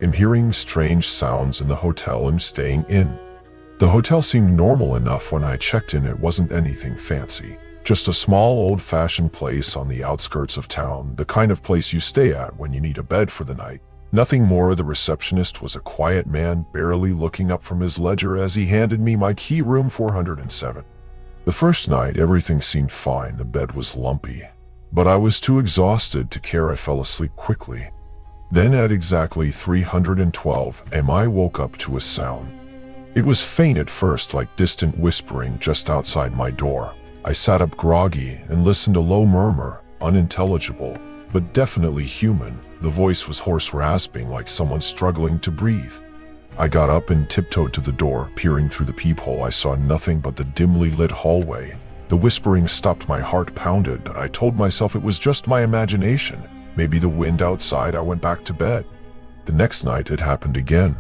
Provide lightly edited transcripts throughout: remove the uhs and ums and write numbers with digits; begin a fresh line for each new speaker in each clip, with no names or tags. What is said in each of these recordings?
am hearing strange sounds in the hotel I'm staying in. The hotel seemed normal enough when I checked in. It wasn't anything fancy. Just a small old-fashioned place on the outskirts of town, the kind of place you stay at when you need a bed for the night. Nothing more. The receptionist was a quiet man, barely looking up from his ledger as he handed me my key, room 407. The first night, everything seemed fine. The bed was lumpy, but I was too exhausted to care. I fell asleep quickly. Then at exactly 312 am I woke up to a sound. It was faint at first, like distant whispering just outside my door. I sat up groggy and listened. A low murmur, unintelligible, but definitely human. The voice was hoarse, rasping, like someone struggling to breathe. I got up and tiptoed to the door. Peering through the peephole, I saw nothing but the dimly lit hallway. The whispering stopped. My heart pounded. I told myself it was just my imagination, maybe the wind outside. I went back to bed. The next night it happened again.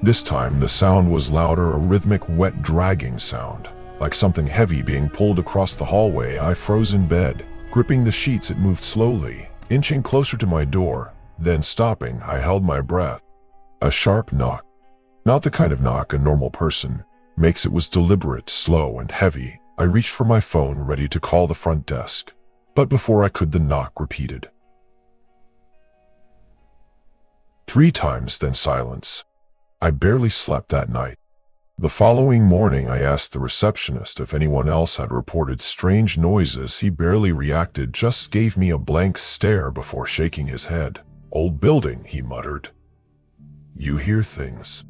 This time the sound was louder, a rhythmic, wet, dragging sound, like something heavy being pulled across the hallway. I froze in bed, gripping the sheets. It moved slowly, inching closer to my door, then stopping. I held my breath. A sharp knock. Not the kind of knock a normal person makes. It was deliberate, slow, and heavy. I reached for my phone, ready to call the front desk, but before I could, the knock repeated. 3 times, then silence. I barely slept that night. The following morning, I asked the receptionist if anyone else had reported strange noises. He barely reacted, just gave me a blank stare before shaking his head. "Old building," he muttered. "You hear things."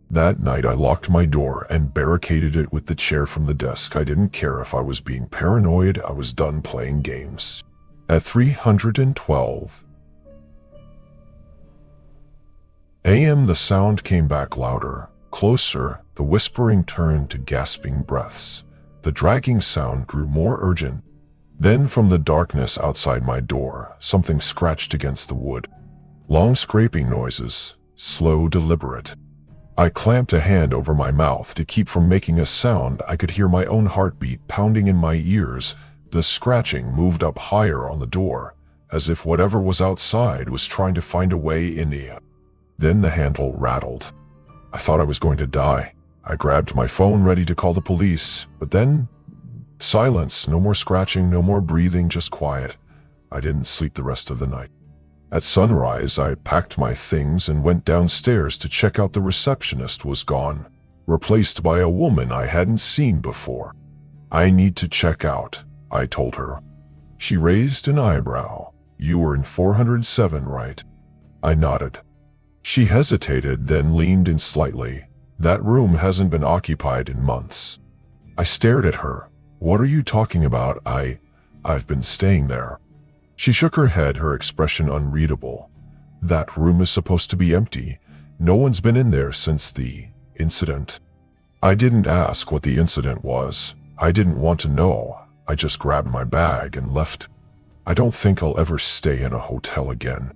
That night I locked my door and barricaded it with the chair from the desk. I didn't care if I was being paranoid. I was done playing games. At 312 a.m. the sound came back louder, closer. The whispering turned to gasping breaths. The dragging sound grew more urgent. Then from the darkness outside my door, something scratched against the wood. Long scraping noises, slow, deliberate. I clamped a hand over my mouth to keep from making a sound. I could hear my own heartbeat pounding in my ears. The scratching moved up higher on the door, as if whatever was outside was trying to find a way in. Then the handle rattled. I thought I was going to die. I grabbed my phone, ready to call the police, but then silence. No more scratching, no more breathing, just quiet. I didn't sleep the rest of the night. At sunrise, I packed my things and went downstairs to check out. The receptionist was gone, replaced by a woman I hadn't seen before. "I need to check out," I told her. She raised an eyebrow. "You were in 407, right?" I nodded. She hesitated, then leaned in slightly. "That room hasn't been occupied in months." I stared at her. "What are you talking about?" I've been staying there." She shook her head, her expression unreadable. "That room is supposed to be empty. No one's been in there since the incident." I didn't ask what the incident was. I didn't want to know. I just grabbed my bag and left. I don't think I'll ever stay in a hotel again.